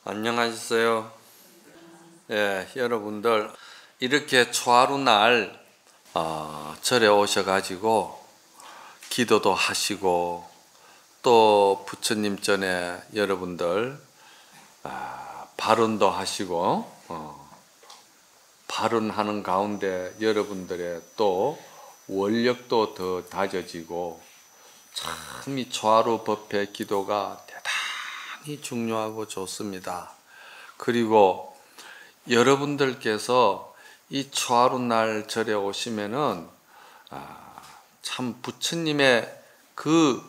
안녕하셨어요. 예, 여러분들 이렇게 초하루날 절에 오셔가지고 기도도 하시고 또 부처님 전에 여러분들 발언도 하시고 발언하는 가운데 여러분들의 또 원력도 더 다져지고 참 이 초하루 법회 기도가 대단히 중요하고 좋습니다. 그리고 여러분들께서 이 초하루날 절에 오시면은 참 부처님의 그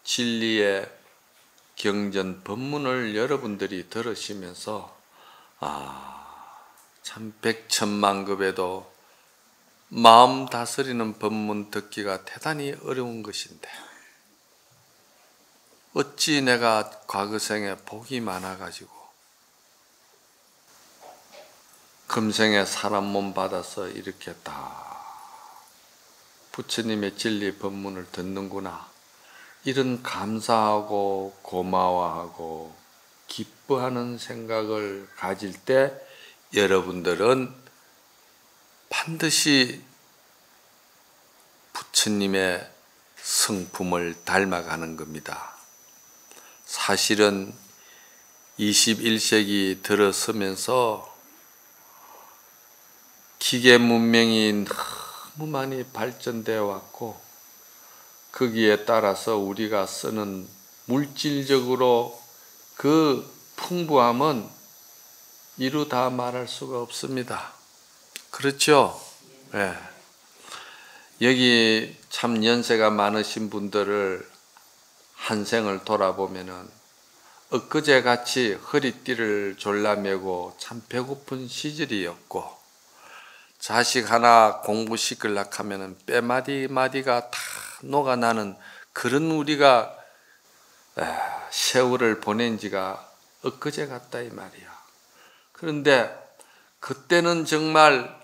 진리의 경전 법문을 여러분들이 들으시면서 참 백천만급에도 마음 다스리는 법문 듣기가 대단히 어려운 것인데 어찌 내가 과거생에 복이 많아가지고 금생에 사람 몸 받아서 이렇게 다 부처님의 진리 법문을 듣는구나, 이런 감사하고 고마워하고 기뻐하는 생각을 가질 때 여러분들은 반드시 부처님의 성품을 닮아가는 겁니다. 사실은 21세기 들어서면서 기계 문명이 너무 많이 발전되어 왔고 거기에 따라서 우리가 쓰는 물질적으로 그 풍부함은 이루 다 말할 수가 없습니다. 그렇죠? 네. 여기 참 연세가 많으신 분들을 한 생을 돌아보면은 엊그제같이 허리띠를 졸라매고 참 배고픈 시절이었고 자식 하나 공부시키려고 하면은 뼈마디마디가 다 녹아나는 그런 우리가 세월을 보낸 지가 엊그제 같다 이 말이야. 그런데 그때는 정말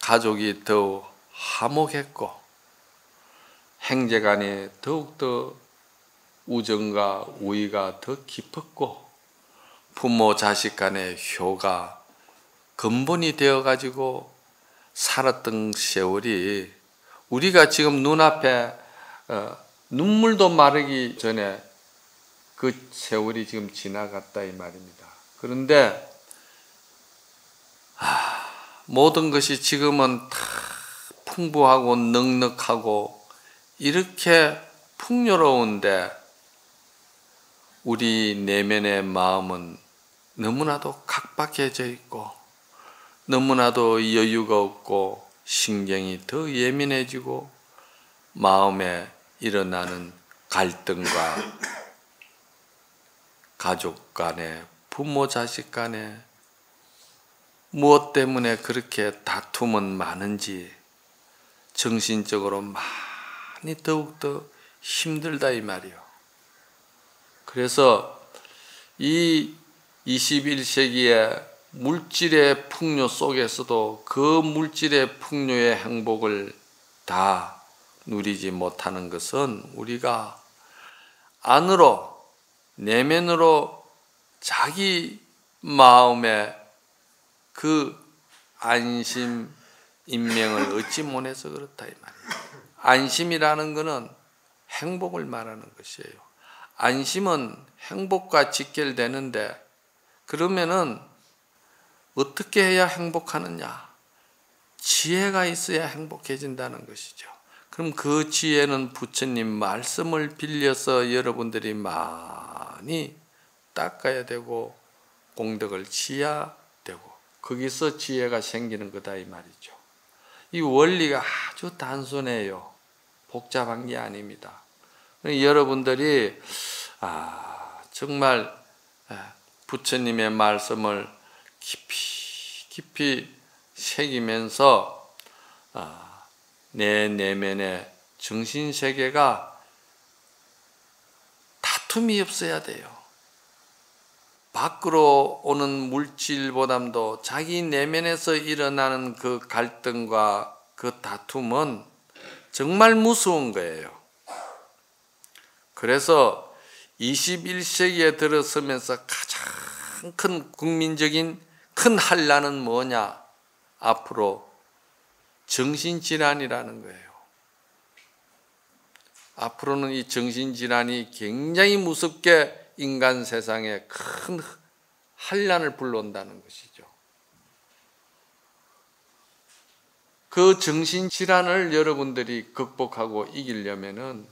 가족이 더 화목했고 형제간에 더욱더 우정과 우애가 더 깊었고 부모 자식 간의 효가 근본이 되어가지고 살았던 세월이 우리가 지금 눈앞에 눈물도 마르기 전에 그 세월이 지금 지나갔다 이 말입니다. 그런데 모든 것이 지금은 다 풍부하고 넉넉하고 이렇게 풍요로운데 우리 내면의 마음은 너무나도 각박해져 있고 너무나도 여유가 없고 신경이 더 예민해지고 마음에 일어나는 갈등과 가족 간에 부모 자식 간에 무엇 때문에 그렇게 다툼은 많은지 정신적으로 많이 더욱더 힘들다 이 말이요. 그래서 이 21세기의 물질의 풍요 속에서도 그 물질의 풍요의 행복을 다 누리지 못하는 것은 우리가 안으로 내면으로 자기 마음에 그 안심 인명을 얻지 못해서 그렇다 이 말이에요. 안심이라는 것은 행복을 말하는 것이에요. 안심은 행복과 직결되는데 그러면은 어떻게 해야 행복하느냐? 지혜가 있어야 행복해진다는 것이죠. 그럼 그 지혜는 부처님 말씀을 빌려서 여러분들이 많이 닦아야 되고 공덕을 지어야 되고 거기서 지혜가 생기는 거다 이 말이죠. 이 원리가 아주 단순해요. 복잡한 게 아닙니다. 여러분들이 정말 부처님의 말씀을 깊이 새기면서 내 내면의 정신세계가 다툼이 없어야 돼요. 밖으로 오는 물질보다도 자기 내면에서 일어나는 그 갈등과 그 다툼은 정말 무서운 거예요. 그래서 21세기에 들어서면서 가장 큰 국민적인 큰 한란은 뭐냐? 앞으로 정신질환이라는 거예요. 앞으로는 이 정신질환이 굉장히 무섭게 인간 세상에 큰 한란을 불러온다는 것이죠. 그 정신질환을 여러분들이 극복하고 이기려면은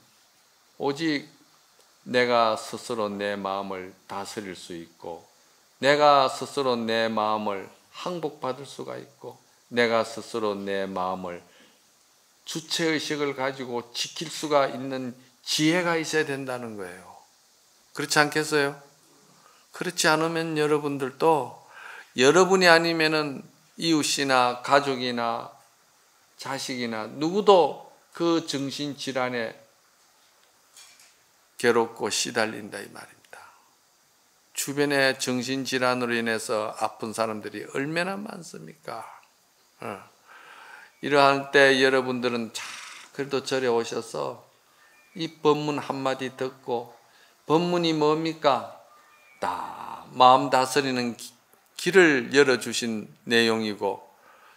오직 내가 스스로 내 마음을 다스릴 수 있고, 내가 스스로 내 마음을 항복받을 수가 있고, 내가 스스로 내 마음을 주체의식을 가지고 지킬 수가 있는 지혜가 있어야 된다는 거예요. 그렇지 않겠어요? 그렇지 않으면 여러분들도 여러분이 아니면은 이웃이나 가족이나 자식이나 누구도 그 정신질환에 괴롭고 시달린다 이 말입니다. 주변에 정신질환으로 인해서 아픈 사람들이 얼마나 많습니까? 이러할 때 여러분들은 그래도 절에 오셔서 이 법문 한마디 듣고, 법문이 뭡니까? 마음 다스리는 길을 열어주신 내용이고,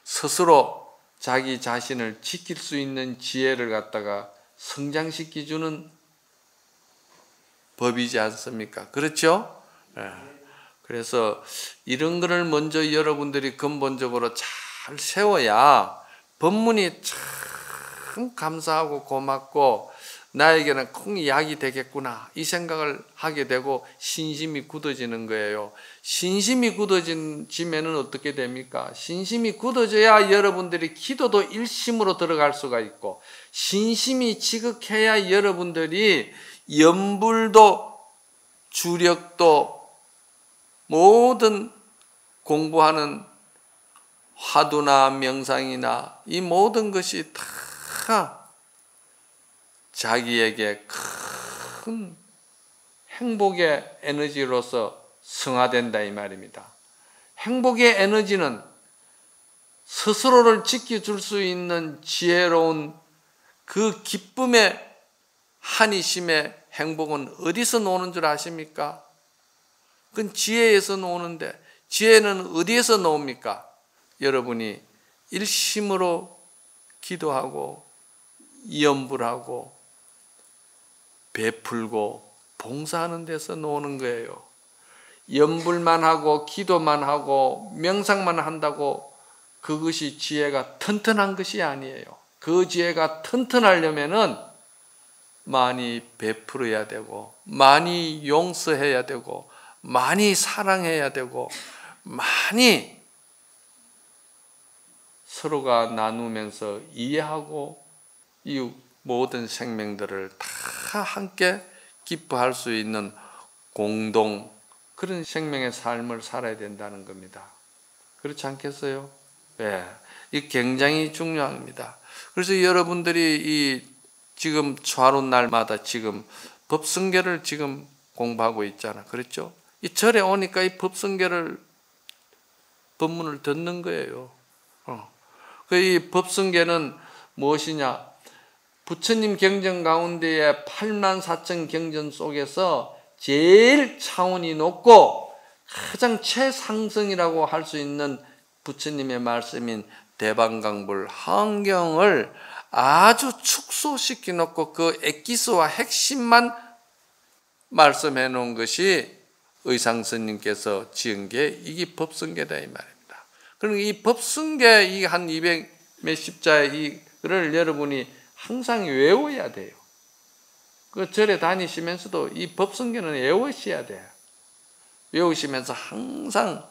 스스로 자기 자신을 지킬 수 있는 지혜를 갖다가 성장시켜주는 법이지 않습니까? 그렇죠? 그래서 이런 거를 먼저 여러분들이 근본적으로 잘 세워야 법문이 참 감사하고 고맙고 나에게는 큰 약이 되겠구나 이 생각을 하게 되고 신심이 굳어지는 거예요. 신심이 굳어지면은 어떻게 됩니까? 신심이 굳어져야 여러분들이 기도도 일심으로 들어갈 수가 있고, 신심이 지극해야 여러분들이 염불도 주력도 모든 공부하는 화두나 명상이나 이 모든 것이 다 자기에게 큰 행복의 에너지로서 승화된다 이 말입니다. 행복의 에너지는 스스로를 지켜줄 수 있는 지혜로운 그 기쁨의 한이심의 행복은 어디서 노는 줄 아십니까? 그건 지혜에서 노는데, 지혜는 어디에서 나옵니까? 여러분이 일심으로 기도하고 염불하고 베풀고 봉사하는 데서 노는 거예요. 염불만 하고 기도만 하고 명상만 한다고 그것이 지혜가 튼튼한 것이 아니에요. 그 지혜가 튼튼하려면은 많이 베풀어야 되고, 많이 용서해야 되고, 많이 사랑해야 되고, 많이 서로가 나누면서 이해하고 이 모든 생명들을 다 함께 기뻐할 수 있는 공동 그런 생명의 삶을 살아야 된다는 겁니다. 그렇지 않겠어요? 네, 이 굉장히 중요합니다. 그래서 여러분들이 이 지금 초하루 날마다 지금 법성계를 지금 공부하고 있잖아. 그렇죠? 이 절에 오니까 이 법성계를 법문을 듣는 거예요. 이 법성계는 무엇이냐? 부처님 경전 가운데에 84,000 경전 속에서 제일 차원이 높고 가장 최상승이라고 할 수 있는 부처님의 말씀인 대방강불 한경을 아주 축소시켜 놓고 그 엑기스와 핵심만 말씀해 놓은 것이 의상스님께서 지은 게 이게 법성계다 이 말입니다. 그러니까 이 법성계 이 한 200 몇십 자의 이를 여러분이 항상 외워야 돼요. 그 절에 다니시면서도 이 법성계는 외우셔야 돼요. 외우시면서 항상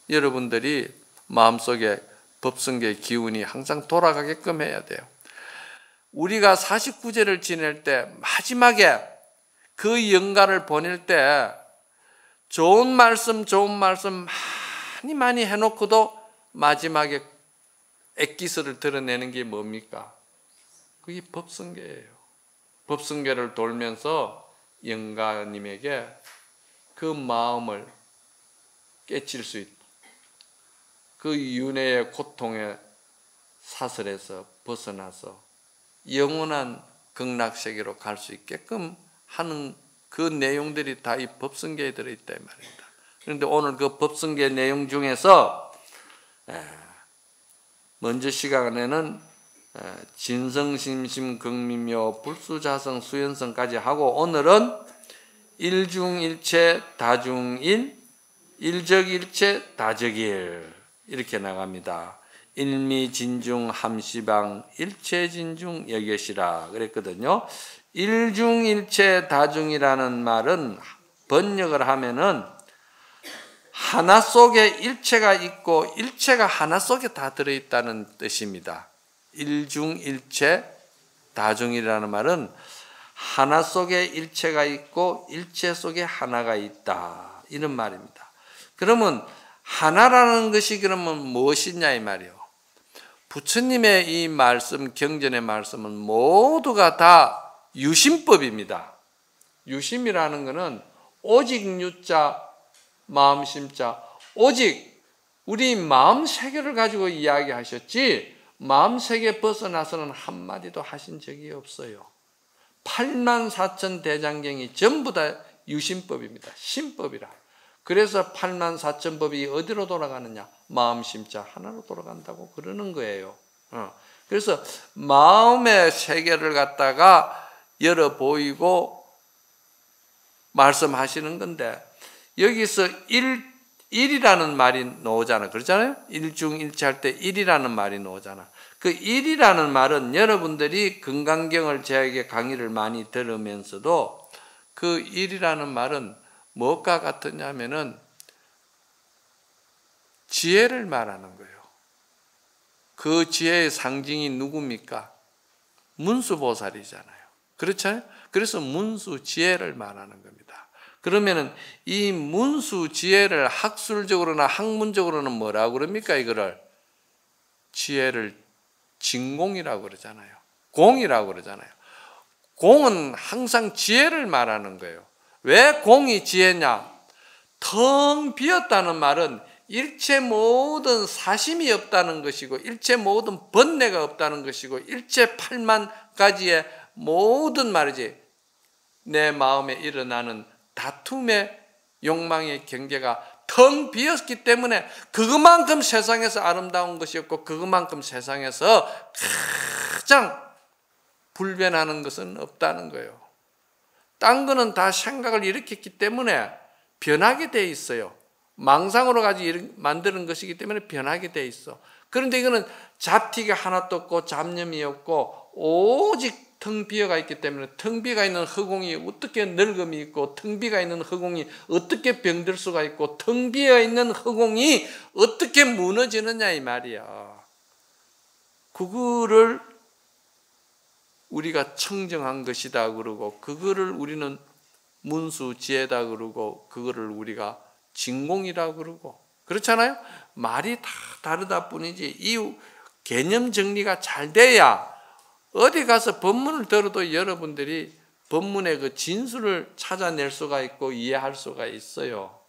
여러분들이 마음속에 법성계의 기운이 항상 돌아가게끔 해야 돼요. 우리가 49제를 지낼 때 마지막에 그 영가를 보낼 때 좋은 말씀 많이 해놓고도 마지막에 엑기스를 드러내는 게 뭡니까? 그게 법성계예요. 법성계를 돌면서 영가님에게 그 마음을 깨칠 수 있다. 그 윤회의 고통의 사슬에서 벗어나서 영원한 극락세계로 갈 수 있게끔 하는 그 내용들이 다 이 법성계에 들어있다 이 말입니다. 그런데 오늘 그 법성계 내용 중에서 먼저 시간에는 진성심심 극미묘 불수자성 수연성까지 하고, 오늘은 일중일체 다중일 일적일체 다적일 이렇게 나갑니다. 일미진중 함시방 일체진중 여겨시라 그랬거든요. 일중일체 다중이라는 말은 번역을 하면은 하나 속에 일체가 있고 일체가 하나 속에 다 들어있다는 뜻입니다. 일중일체 다중이라는 말은 하나 속에 일체가 있고 일체 속에 하나가 있다 이런 말입니다. 그러면 하나라는 것이 그러면 무엇이냐 이 말이요. 부처님의 이 말씀, 경전의 말씀은 모두가 다 유심법입니다. 유심이라는 것은 오직 유자, 마음심자, 오직 우리 마음 세계를 가지고 이야기하셨지 마음 세계 벗어나서는 한마디도 하신 적이 없어요. 84,000대장경이 전부 다 유심법입니다. 심법이라. 그래서 84,000법이 어디로 돌아가느냐? 마음심자 하나로 돌아간다고 그러는 거예요. 그래서 마음의 세계를 갖다가 열어 보이고 말씀하시는 건데, 여기서 일이라는 말이 나오잖아. 그렇잖아요? 일중일체 할 때 일이라는 말이 나오잖아. 그 일이라는 말은 여러분들이 금강경을 저에게 강의를 많이 들으면서도 그 일이라는 말은 무엇과 같으냐면은 지혜를 말하는 거예요. 그 지혜의 상징이 누굽니까? 문수보살이잖아요. 그렇잖아요? 그래서 문수 지혜를 말하는 겁니다. 그러면은 이 문수 지혜를 학술적으로나 학문적으로는 뭐라고 그럽니까? 이거를 지혜를 진공이라고 그러잖아요. 공이라고 그러잖아요. 공은 항상 지혜를 말하는 거예요. 왜 공이 지혜냐? 텅 비었다는 말은 일체 모든 사심이 없다는 것이고 일체 모든 번뇌가 없다는 것이고 일체 8만 가지의 모든 말이지 내 마음에 일어나는 다툼의 욕망의 경계가 텅 비었기 때문에 그것만큼 세상에서 아름다운 것이 없고 그것만큼 세상에서 가장 불변하는 것은 없다는 거예요. 딴 거는 다 생각을 일으켰기 때문에 변하게 돼 있어요. 망상으로 가지고 만드는 것이기 때문에 변하게 돼 있어. 그런데 이거는 잡티가 하나도 없고 잡념이 없고 오직 텅 비어가 있기 때문에 텅 비가 있는 허공이 어떻게 늙음이 있고 텅 비가 있는 허공이 어떻게 병들 수가 있고 텅 비어 있는 허공이 어떻게 무너지느냐 이 말이야. 그거를 우리가 청정한 것이다 그러고 그거를 우리는 문수지혜다 그러고 그거를 우리가 진공이라 그러고 그렇잖아요. 말이 다 다르다 뿐이지 이 개념 정리가 잘 돼야 어디 가서 법문을 들어도 여러분들이 법문의 그 진술을 찾아낼 수가 있고 이해할 수가 있어요.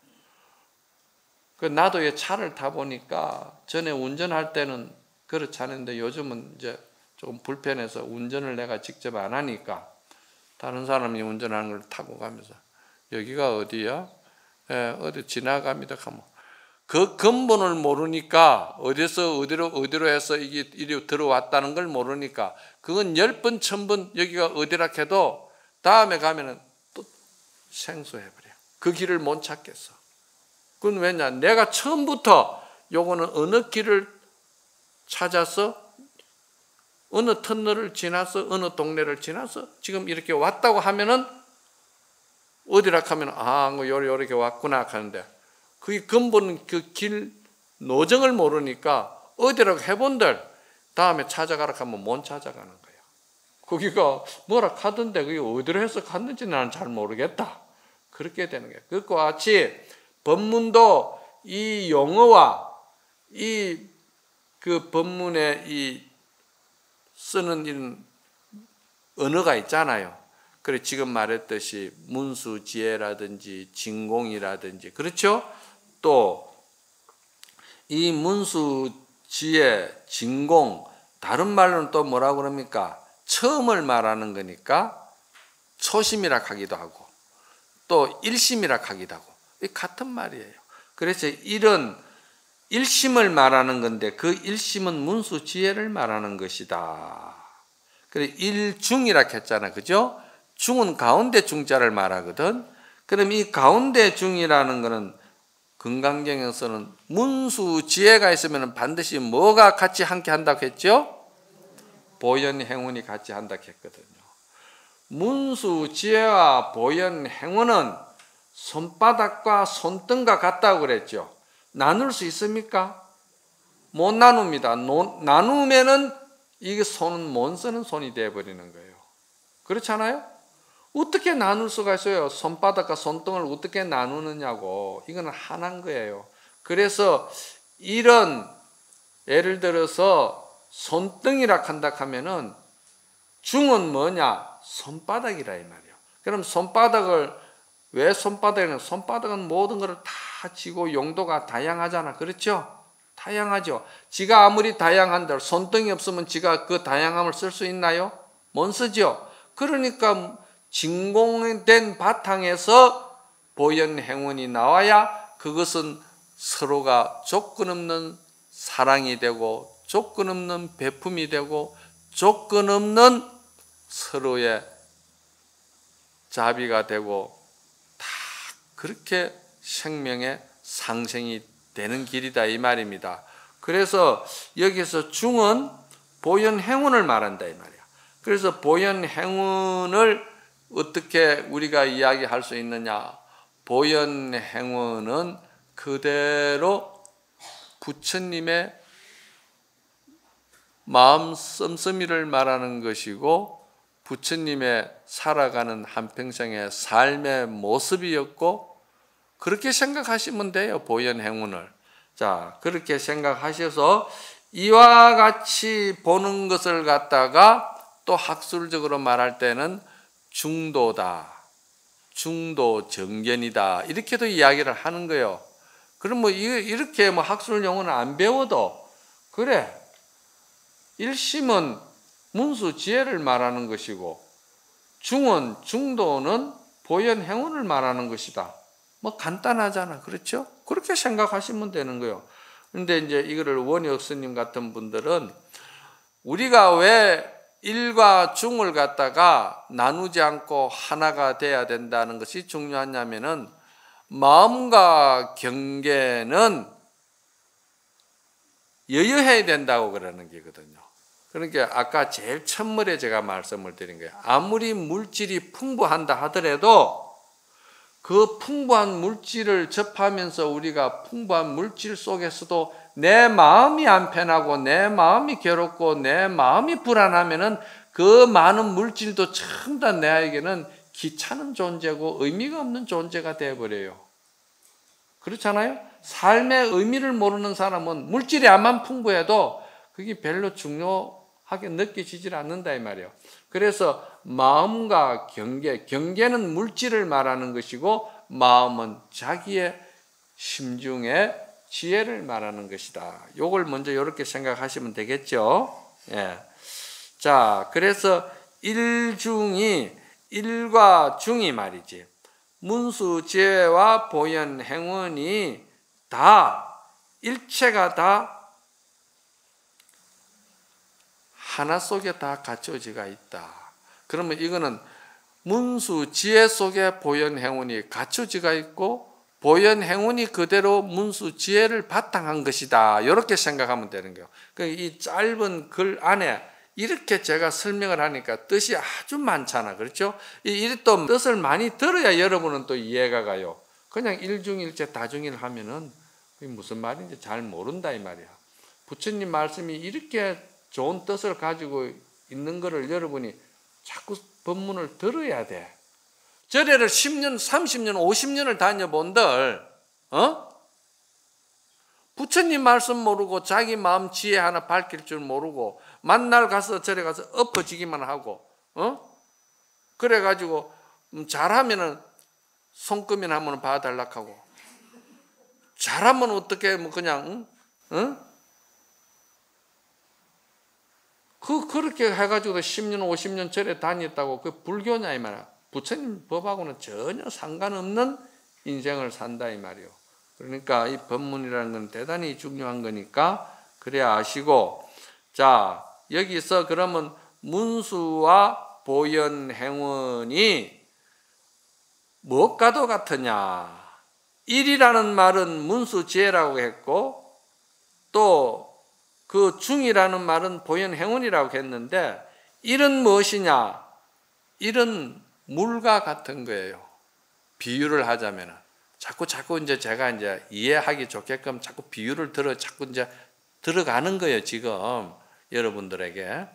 나도 이 차를 타보니까 전에 운전할 때는 그렇지 않은데 요즘은 이제 조금 불편해서 운전을 내가 직접 안 하니까 다른 사람이 운전하는 걸 타고 가면서 여기가 어디야? 어디 지나갑니다. 하면 그 근본을 모르니까 어디서 어디로 해서 이게 이리 들어왔다는 걸 모르니까 그건 10번, 1000번 여기가 어디라 해도 다음에 가면은 또 생소해버려. 그 길을 못 찾겠어. 그건 왜냐? 내가 처음부터 요거는 어느 길을 찾아서 어느 터널을 지나서 어느 동네를 지나서 지금 이렇게 왔다고 하면은 어디라 하면 요렇게 왔구나 하는데 그게 근본 그 길 노정을 모르니까 어디라고 해본들 다음에 찾아가라 하면 못 찾아가는 거예요. 거기가 뭐라 하던데 그게 어디로 해서 갔는지 나는 잘 모르겠다. 그렇게 되는 거예요. 그것과 같이 법문도 이 용어와 이 그 법문의 이 쓰는 이런 언어가 있잖아요. 그래 지금 말했듯이 문수지혜라든지 진공이라든지 그렇죠? 또 이 문수지혜, 진공 다른 말로는 또 뭐라고 그럽니까? 처음을 말하는 거니까 초심이라 하기도 하고 또 일심이라 하기도 하고 같은 말이에요. 그래서 이런 일심을 말하는 건데 그 일심은 문수지혜를 말하는 것이다. 그래 일중이라 했잖아, 그죠? 중은 가운데 중자를 말하거든. 그럼 이 가운데 중이라는 것은 건강경에서는 문수지혜가 있으면 반드시 뭐가 같이 함께 한다고 했죠? 보현행운이 같이 한다고 했거든요. 문수지혜와 보현행운은 손바닥과 손등과 같다고 그랬죠. 나눌 수 있습니까? 못 나눕니다. 나누면은 이게 손은 못 쓰는 손이 되어버리는 거예요. 그렇잖아요? 어떻게 나눌 수가 있어요? 손바닥과 손등을 어떻게 나누느냐고. 이건 하나인 거예요. 그래서 이런 예를 들어서 손등이라 한다 하면은 중은 뭐냐? 손바닥이라 이 말이에요. 그럼 손바닥을 왜 손바닥이냐? 손바닥은 모든 것을 다 쥐고 용도가 다양하잖아. 그렇죠? 다양하죠. 지가 아무리 다양한데 손등이 없으면 지가 그 다양함을 쓸 수 있나요? 못 쓰죠. 그러니까 진공된 바탕에서 보현행운이 나와야 그것은 서로가 조건 없는 사랑이 되고 조건 없는 베품이 되고 조건 없는 서로의 자비가 되고 다 그렇게 생명의 상생이 되는 길이다 이 말입니다. 그래서 여기서 중은 보현행운을 말한다 이 말이야. 그래서 보현행운을 어떻게 우리가 이야기할 수 있느냐? 보현행운은 그대로 부처님의 마음 씀씀이를 말하는 것이고 부처님의 살아가는 한평생의 삶의 모습이었고 그렇게 생각하시면 돼요. 보현행운을. 자, 그렇게 생각하셔서 이와 같이 보는 것을 갖다가 또 학술적으로 말할 때는 중도다, 중도 정견이다 이렇게도 이야기를 하는 거예요. 그럼 뭐 이렇게 뭐 학술 용어는 안 배워도 그래 일심은 문수지혜를 말하는 것이고 중은 중도는 보현행운을 말하는 것이다. 뭐 간단하잖아, 그렇죠? 그렇게 생각하시면 되는 거예요. 그런데 이제 이거를 원효 스님 같은 분들은 우리가 왜 일과 중을 갖다가 나누지 않고 하나가 돼야 된다는 것이 중요하냐면은 마음과 경계는 여여해야 된다고 그러는 게거든요. 그러니까 아까 제일 첫물에 제가 말씀을 드린 거예요. 아무리 물질이 풍부한다 하더라도 그 풍부한 물질을 접하면서 우리가 풍부한 물질 속에서도 내 마음이 안 편하고 내 마음이 괴롭고 내 마음이 불안하면은 그 많은 물질도 전부 다 내에게는 귀찮은 존재고 의미가 없는 존재가 되어버려요. 그렇잖아요? 삶의 의미를 모르는 사람은 물질이 암만 풍부해도 그게 별로 중요하게 느껴지질 않는다 이 말이에요. 그래서 마음과 경계는 물질을 말하는 것이고 마음은 자기의 심중의 지혜를 말하는 것이다. 요걸 먼저 이렇게 생각하시면 되겠죠. 예. 자, 그래서 일중이 일과 중이 말이지. 문수지혜와 보현행운이 다 일체가 다 하나 속에 다 갖춰지가 있다. 그러면 이거는 문수지혜 속에 보현행운이 갖춰지가 있고 보현행운이 그대로 문수지혜를 바탕한 것이다. 이렇게 생각하면 되는 거예요. 이 짧은 글 안에 이렇게 제가 설명을 하니까 뜻이 아주 많잖아. 그렇죠? 이 또 뜻을 많이 들어야 여러분은 또 이해가 가요. 그냥 일중일체 다중일 하면은 그게 무슨 말인지 잘 모른다 이 말이야. 부처님 말씀이 이렇게 좋은 뜻을 가지고 있는 것을 여러분이 자꾸 법문을 들어야 돼. 절에를 10년, 30년, 50년을 다녀본들 부처님 말씀 모르고 자기 마음 지혜 하나 밝힐 줄 모르고 만날 가서 절에 가서 엎어지기만 하고 그래가지고 잘하면은 손금이나 한번 봐달라고 하고 잘하면 어떻게 뭐 그냥 그렇게 해가지고 10년, 50년 절에 다녔다고 그 불교냐 이 말이야. 부처님 법하고는 전혀 상관없는 인생을 산다 이 말이요. 그러니까 이 법문이라는 건 대단히 중요한 거니까 그래야 아시고, 자 여기서 그러면 문수와 보현행원이 무엇과도 같으냐? 일이라는 말은 문수지혜라고 했고 또 그 중이라는 말은 보현행원이라고 했는데, 일은 무엇이냐? 일은 물과 같은 거예요. 비유를 하자면 자꾸 이제 제가 이제 이해하기 좋게끔 자꾸 비유를 자꾸 이제 들어가는 거예요, 지금 여러분들에게.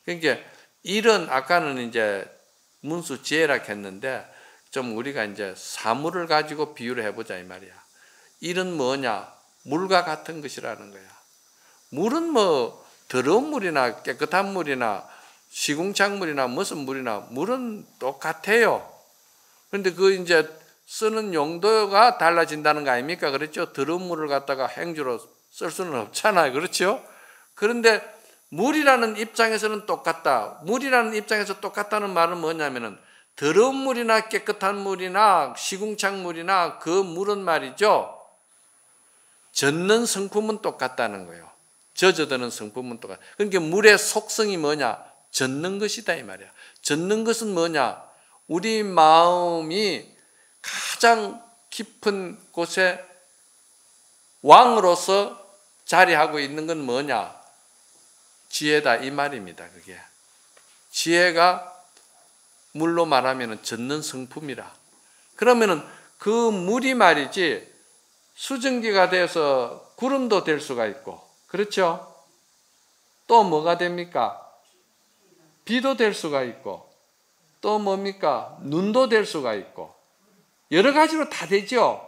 그러니까 일은 아까는 이제 문수지혜라 했는데 좀 우리가 이제 사물을 가지고 비유를 해보자 이 말이야. 일은 뭐냐? 물과 같은 것이라는 거야. 물은 뭐 더러운 물이나 깨끗한 물이나 시궁창물이나 무슨 물이나 물은 똑같아요. 그런데 그 이제 쓰는 용도가 달라진다는 거 아닙니까? 그렇죠? 더러운 물을 갖다가 행주로 쓸 수는 없잖아요. 그렇죠? 그런데 물이라는 입장에서는 똑같다. 물이라는 입장에서 똑같다는 말은 뭐냐면은 더러운 물이나 깨끗한 물이나 시궁창물이나 그 물은 말이죠. 젖는 성품은 똑같다는 거예요. 젖어드는 성품은 똑같다. 그러니까 물의 속성이 뭐냐? 젖는 것이다 이 말이야. 젖는 것은 뭐냐? 우리 마음이 가장 깊은 곳에 왕으로서 자리하고 있는 건 뭐냐? 지혜다 이 말입니다. 그게 지혜가 물로 말하면 젖는 성품이라. 그러면은 그 물이 말이지 수증기가 돼서 구름도 될 수가 있고, 그렇죠? 또 뭐가 됩니까? 비도 될 수가 있고, 또 뭡니까? 눈도 될 수가 있고, 여러 가지로 다 되죠.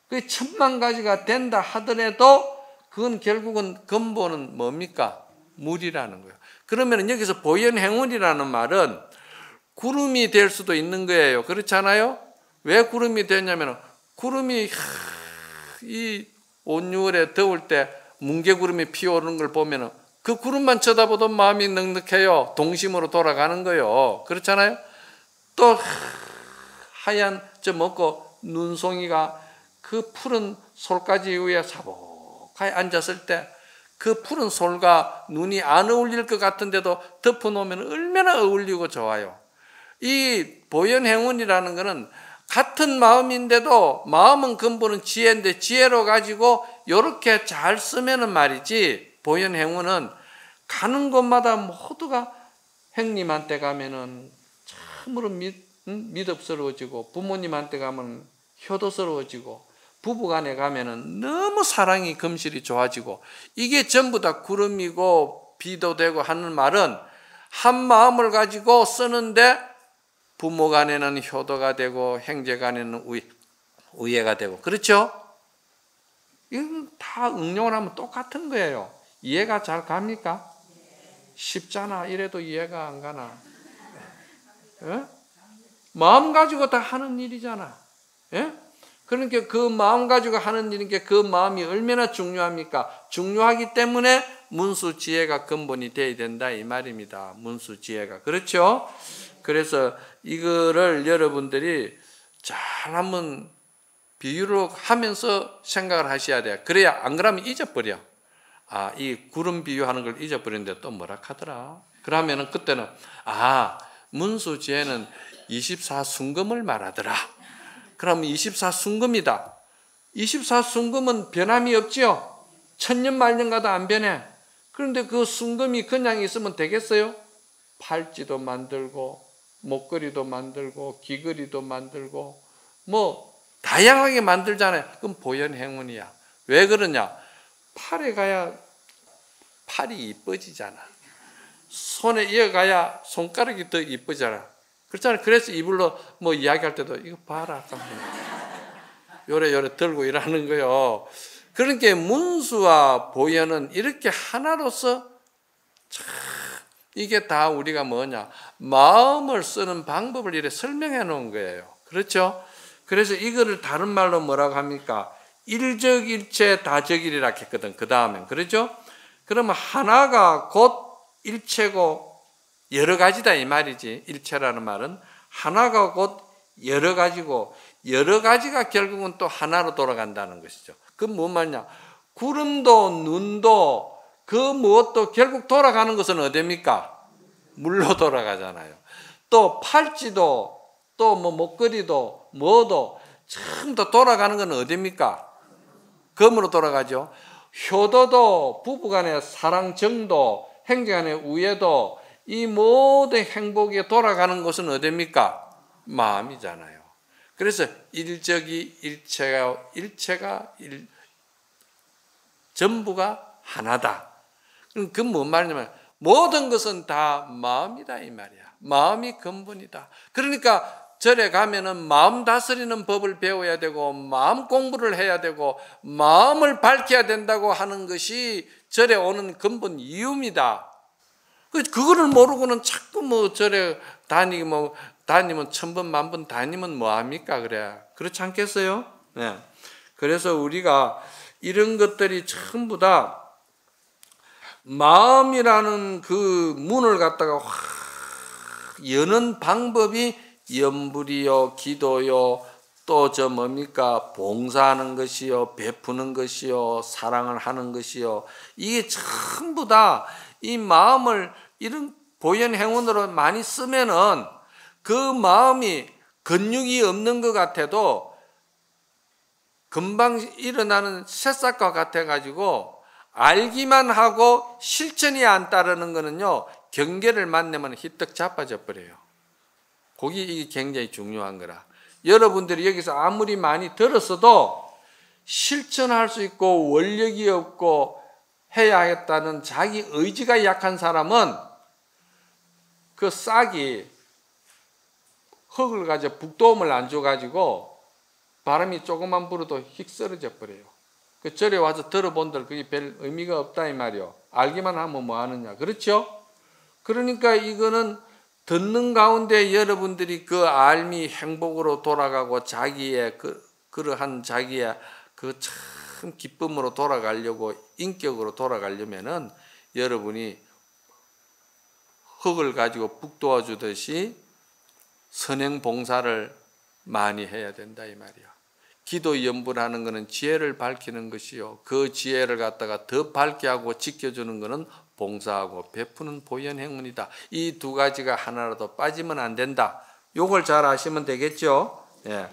그 천만 가지가 된다 하더라도 그건 결국은 근본은 뭡니까? 물이라는 거예요. 그러면 여기서 보현행운이라는 말은 구름이 될 수도 있는 거예요. 그렇잖아요? 왜 구름이 되냐면 구름이 이 온유월에 더울 때 뭉게구름이 피어오르는 걸 보면 그 구름만 쳐다보도 마음이 넉넉해요. 동심으로 돌아가는 거예요. 그렇잖아요? 또 하얀 저 먹고 눈송이가 그 푸른 솔가지 위에 사복하게 앉았을 때 그 푸른 솔과 눈이 안 어울릴 것 같은데도 덮어놓으면 얼마나 어울리고 좋아요. 이 보현행운이라는 것은 같은 마음인데도 마음은 근본은 지혜인데 지혜로 가지고 이렇게 잘 쓰면은 말이지, 보현행운은 가는 곳마다 모두가 형님한테 가면은 참으로 믿음스러워지고, 부모님한테 가면 효도스러워지고, 부부간에 가면은 너무 사랑이 금실이 좋아지고, 이게 전부 다 구름이고 비도 되고 하는 말은 한 마음을 가지고 쓰는데 부모간에는 효도가 되고 형제간에는 우애가 되고, 그렇죠? 이건 다 응용을 하면 똑같은 거예요. 이해가 잘 갑니까? 쉽잖아. 이래도 이해가 안 가나? 예? 마음 가지고 다 하는 일이잖아. 예? 그러니까 그 마음 가지고 하는 일인 게 그 마음이 얼마나 중요합니까? 중요하기 때문에 문수지혜가 근본이 되어야 된다 이 말입니다. 문수지혜가. 그렇죠? 그래서 이거를 여러분들이 잘 한번 비유로 하면서 생각을 하셔야 돼요. 그래야 안 그러면 잊어버려. 아, 이 구름 비유하는 걸 잊어버리는데 또 뭐라 하더라. 그러면은 그때는 문수지혜는 24순금을 말하더라. 그러면 24순금이다. 24순금은 변함이 없지요. 천년 만년 가도 안 변해. 그런데 그 순금이 그냥 있으면 되겠어요? 팔찌도 만들고 목걸이도 만들고 귀걸이도 만들고 뭐 다양하게 만들잖아요. 그럼 보현행운이야. 왜 그러냐? 팔에 가야 팔이 이뻐지잖아. 손에 이어가야 손가락이 더 이쁘잖아. 그렇잖아요. 그래서 이불로 뭐 이야기할 때도 이거 봐라. 요래 들고 일하는 거요. 그러니까 문수와 보현은 이렇게 하나로서 참 이게 다 우리가 뭐냐? 마음을 쓰는 방법을 이렇게 설명해 놓은 거예요. 그렇죠? 그래서 이거를 다른 말로 뭐라고 합니까? 일적일체 다적일이라 했거든. 그 다음엔. 그렇죠? 그러면 하나가 곧 일체고 여러 가지다 이 말이지. 일체라는 말은 하나가 곧 여러 가지고 여러 가지가 결국은 또 하나로 돌아간다는 것이죠. 그건 뭔 말이냐? 구름도 눈도 그 무엇도 결국 돌아가는 것은 어디입니까? 물로 돌아가잖아요. 또 팔찌도 또 뭐 목걸이도 뭐도 전부 돌아가는 건 어디입니까? 금으로 돌아가죠. 효도도 부부간의 사랑 정도 행정간의 우애도 이 모든 행복에 돌아가는 것은 어디입니까? 마음이잖아요. 그래서 일적이 일체가 전부가 하나다. 그 뭔 말이냐면 모든 것은 다 마음이다 이 말이야. 마음이 근본이다. 그러니까 절에 가면은 마음 다스리는 법을 배워야 되고 마음 공부를 해야 되고 마음을 밝혀야 된다고 하는 것이 절에 오는 근본 이유입니다. 그거를 모르고는 자꾸 뭐 절에 다니면 1000번 만번 다니면 뭐 합니까? 그래. 그렇지 않겠어요? 네. 그래서 우리가 이런 것들이 전부 다 마음이라는 그 문을 갖다가 확 여는 방법이 염불이요, 기도요, 또 저 뭡니까? 봉사하는 것이요, 베푸는 것이요, 사랑을 하는 것이요. 이게 전부 다 이 마음을 이런 보현 행운으로 많이 쓰면은 그 마음이 근육이 없는 것 같아도 금방 일어나는 새싹과 같아가지고 알기만 하고 실천이 안 따르는 거는요, 경계를 만나면 휘떡 자빠져 버려요. 그게 이게 굉장히 중요한 거라. 여러분들이 여기서 아무리 많이 들었어도 실천할 수 있고 원력이 없고 해야겠다는 자기 의지가 약한 사람은 그 싹이 흙을 가지고 북도움을 안 줘가지고 바람이 조금만 불어도 휙 쓰러져 버려요. 그 절에 와서 들어본들 그게 별 의미가 없다 이 말이요. 알기만 하면 뭐 하느냐. 그렇죠? 그러니까 이거는 듣는 가운데 여러분들이 그 알미 행복으로 돌아가고 자기의 그러한 자기의 그 참 기쁨으로 돌아가려고 인격으로 돌아가려면은 여러분이 흙을 가지고 북도와 주듯이 선행 봉사를 많이 해야 된다 이 말이야. 기도 염불하는 것은 지혜를 밝히는 것이요. 그 지혜를 갖다가 더 밝게 하고 지켜주는 것은 봉사하고 베푸는 보현 행운이다. 이 두 가지가 하나라도 빠지면 안 된다. 요걸 잘 아시면 되겠죠. 예.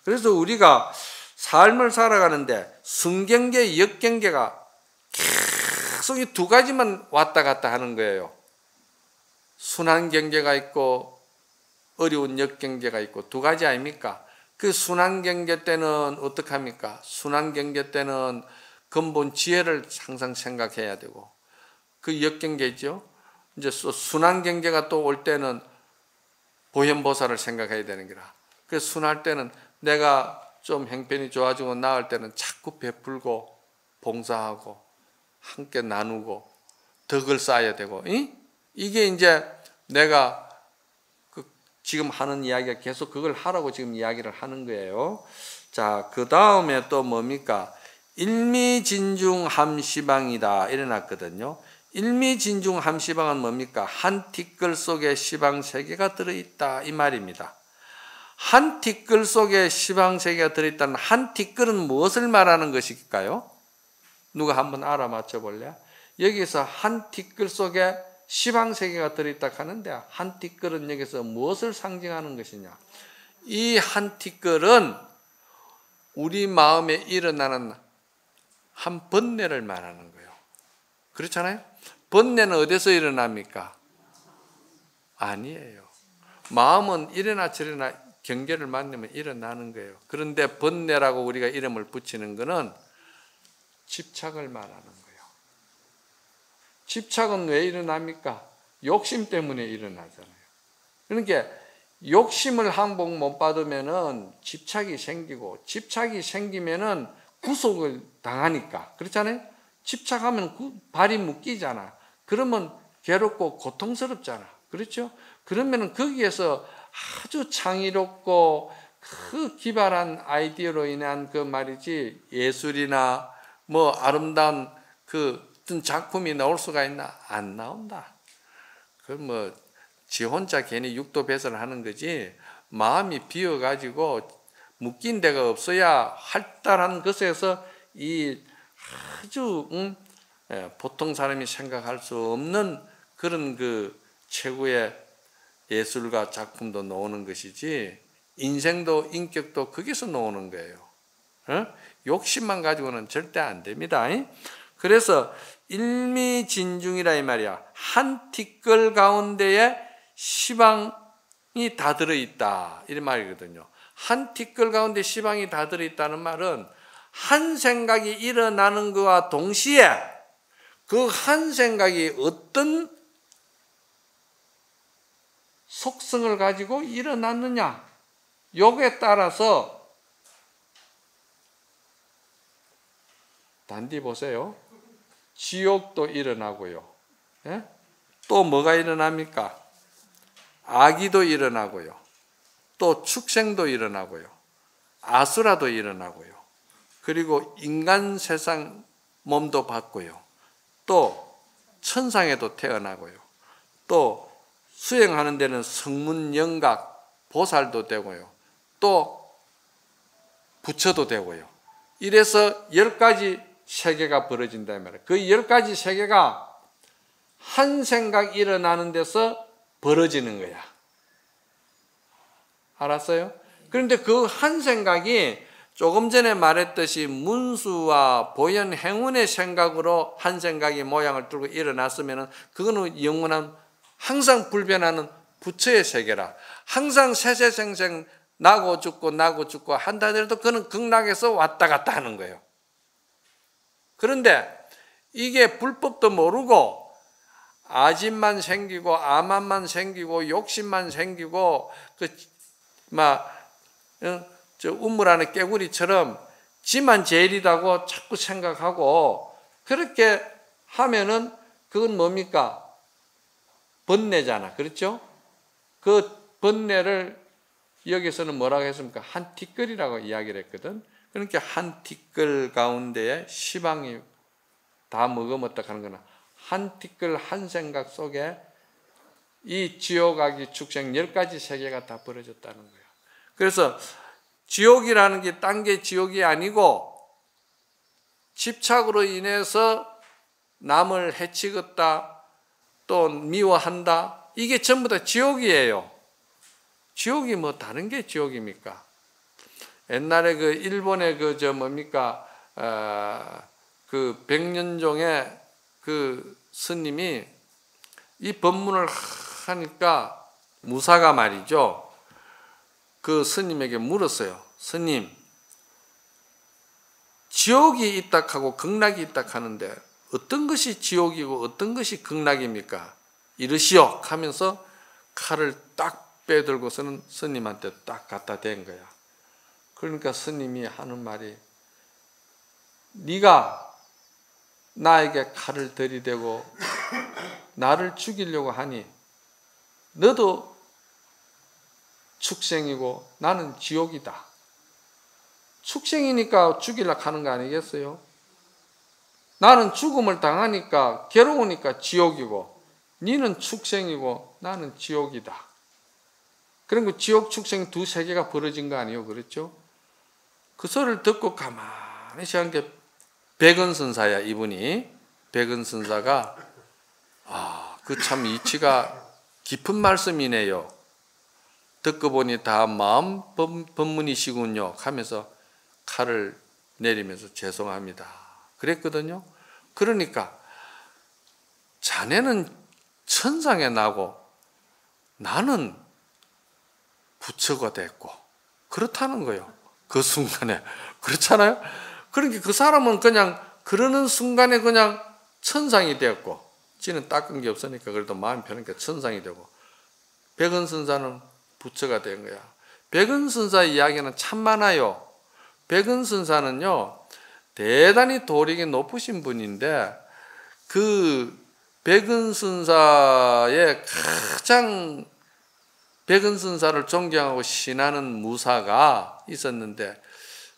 그래서 우리가 삶을 살아가는데 순경계, 역경계가 계속 이 두 가지만 왔다 갔다 하는 거예요. 순한 경계가 있고 어려운 역경계가 있고 두 가지 아닙니까? 그 순한 경계 때는 어떻게 합니까? 순한 경계 때는 근본 지혜를 항상 생각해야 되고 그 역경계죠. 이제 순한 경계가 또 올 때는 보현보살을 생각해야 되는 거라. 그 순할 때는 내가 좀 형편이 좋아지고 나을 때는 자꾸 베풀고 봉사하고 함께 나누고 덕을 쌓아야 되고 이게 이제 내가 지금 하는 이야기가 계속 그걸 하라고 지금 이야기를 하는 거예요. 자, 그 다음에 또 뭡니까? 일미진중함시방이다 이래놨거든요. 일미진중함시방은 뭡니까? 한 티끌 속에 시방 세계가 들어있다 이 말입니다. 한 티끌 속에 시방 세계가 들어있다는 한 티끌은 무엇을 말하는 것일까요? 누가 한번 알아맞혀 볼래요? 여기서 한 티끌 속에 시방 세계가 들어있다 하는데 한 티끌은 여기서 무엇을 상징하는 것이냐? 이 한 티끌은 우리 마음에 일어나는 한 번뇌를 말하는 거예요. 그렇잖아요? 번뇌는 어디서 일어납니까? 아니에요. 마음은 이래나 저래나 경계를 만나면 일어나는 거예요. 그런데 번뇌라고 우리가 이름을 붙이는 것은 집착을 말하는 거예요. 집착은 왜 일어납니까? 욕심 때문에 일어나잖아요. 그러니까 욕심을 항복 못 받으면은 집착이 생기고 집착이 생기면은 구속을 당하니까 그렇잖아요. 집착하면 발이 묶이잖아. 그러면 괴롭고 고통스럽잖아. 그렇죠? 그러면은 거기에서 아주 창의롭고 그 기발한 아이디어로 인한 그 말이지 예술이나 뭐 아름다운 그 어떤 작품이 나올 수가 있나? 안 나온다. 그 뭐 지 혼자 괜히 육도 배설하는 거지, 마음이 비어가지고 묶인 데가 없어야 활달한 것에서 이 아주 보통 사람이 생각할 수 없는 그런 그 최고의 예술가 작품도 나오는 것이지, 인생도 인격도 거기서 나오는 거예요. 욕심만 가지고는 절대 안 됩니다. 그래서 일미진중이라 이 말이야. 한 티끌 가운데에 시방이 다 들어있다, 이런 말이거든요. 한 티끌 가운데 시방이 다 들어있다는 말은 한 생각이 일어나는 것과 동시에 그 한 생각이 어떤 속성을 가지고 일어났느냐, 요거에 따라서 단디 보세요. 지옥도 일어나고요. 예? 또 뭐가 일어납니까? 악의도 일어나고요. 또 축생도 일어나고요. 아수라도 일어나고요. 그리고 인간 세상 몸도 받고요. 또 천상에도 태어나고요. 또 수행하는 데는 성문 영각 보살도 되고요. 또 부처도 되고요. 이래서 10가지 세계가 벌어진다 말이에요. 그 10가지 세계가 한 생각 일어나는 데서 벌어지는 거야. 알았어요? 그런데 그 한 생각이 조금 전에 말했듯이 문수와 보현 행운의 생각으로 한 생각이 모양을 뚫고 일어났으면 그거는 영원한 항상 불변하는 부처의 세계라. 항상 세세생생 나고 죽고 한다 하더라도 그는 극락에서 왔다 갔다 하는 거예요. 그런데 이게 불법도 모르고 아집만 생기고 아만만 생기고 욕심만 생기고 저 우물 안에 깨구리처럼 지만 제일이라고 자꾸 생각하고 그렇게 하면은 그건 뭡니까? 번뇌잖아. 그렇죠? 그 번뇌를 여기서는 뭐라고 했습니까? 한 티끌이라고 이야기를 했거든. 그러니까 한 티끌 가운데에 시방이 다 먹어먹다 하는 거나 한 티끌 한 생각 속에 이 지옥악이 축생 10가지 세계가 다 벌어졌다는 거예요. 그래서 지옥이라는 게 딴 게 지옥이 아니고 집착으로 인해서 남을 해치겠다 또 미워한다, 이게 전부 다 지옥이에요. 지옥이 뭐 다른 게 지옥입니까? 옛날에 그 일본의 그 백년종의 그 스님이 이 법문을 하니까 무사가 말이죠. 그 스님에게 물었어요. 스님, 지옥이 있다 하고 극락이 있다 하는데 어떤 것이 지옥이고 어떤 것이 극락입니까? 이르시오 하면서 칼을 딱 빼들고서는 스님한테 딱 갖다 댄 거야. 그러니까 스님이 하는 말이, 네가 나에게 칼을 들이대고 나를 죽이려고 하니 너도 축생이고 나는 지옥이다. 축생이니까 죽이려고 하는 거 아니겠어요? 나는 죽음을 당하니까 괴로우니까 지옥이고 너는 축생이고 나는 지옥이다. 그리고 지옥 축생 두 세계가 벌어진 거 아니에요? 그렇죠? 그 소리를 듣고 가만히 생각한 게 백은선사야. 이분이 백은선사가 그 참 이치가 깊은 말씀이네요. 듣고 보니 다 마음 법문이시군요 하면서 칼을 내리면서 죄송합니다 그랬거든요. 그러니까 자네는 천상에 나고 나는 부처가 됐고 그렇다는 거예요. 그 순간에. 그렇잖아요. 그러니까 그 사람은 그냥 그러는 순간에 그냥 천상이 되었고, 지는 닦은 게 없으니까 그래도 마음이 편하니까 천상이 되고, 백은선사는 부처가 된 거야. 백은선사 이야기는 참 많아요. 백은선사는요 대단히 도력이 높으신 분인데, 그 백은선사의 가장 백은선사를 존경하고 신하는 무사가 있었는데,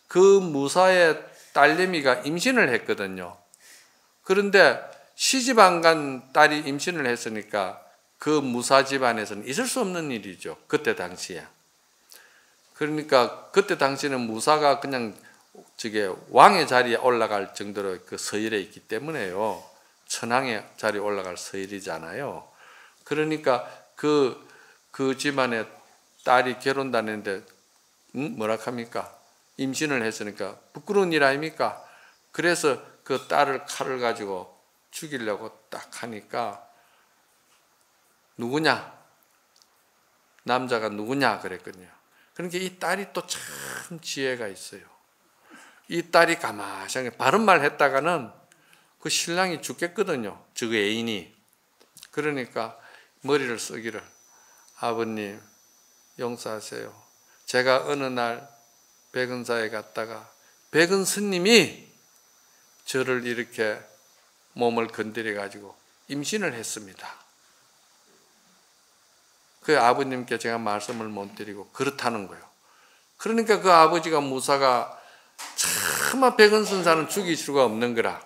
그 무사의 딸내미가 임신을 했거든요. 그런데 시집 안 간 딸이 임신을 했으니까 그 무사 집안에서는 있을 수 없는 일이죠. 그때 당시에. 그러니까 그때 당시에는 무사가 그냥 저게 왕의 자리에 올라갈 정도로 그 서열에 있기 때문에요. 천황의 자리에 올라갈 서열이잖아요. 그러니까 그 집안에 딸이 결혼 다녔는데 뭐라 합니까? 임신을 했으니까 부끄러운 일 아닙니까? 그래서 그 딸을 칼을 가지고 죽이려고 딱 하니까 누구냐? 남자가 누구냐 그랬거든요. 그러니까 이 딸이 또 참 지혜가 있어요. 이 딸이 가만히 바른 말 했다가는 그 신랑이 죽겠거든요. 저 애인이. 그러니까 머리를 쓰기를, 아버님 용서하세요. 제가 어느 날 백은사에 갔다가 백은 스님이 저를 이렇게 몸을 건드려 가지고 임신을 했습니다. 그 아버님께 제가 말씀을 못 드리고 그렇다는 거예요. 그러니까 그 아버지가 무사가 차마 백은선사는 죽일 수가 없는 거라.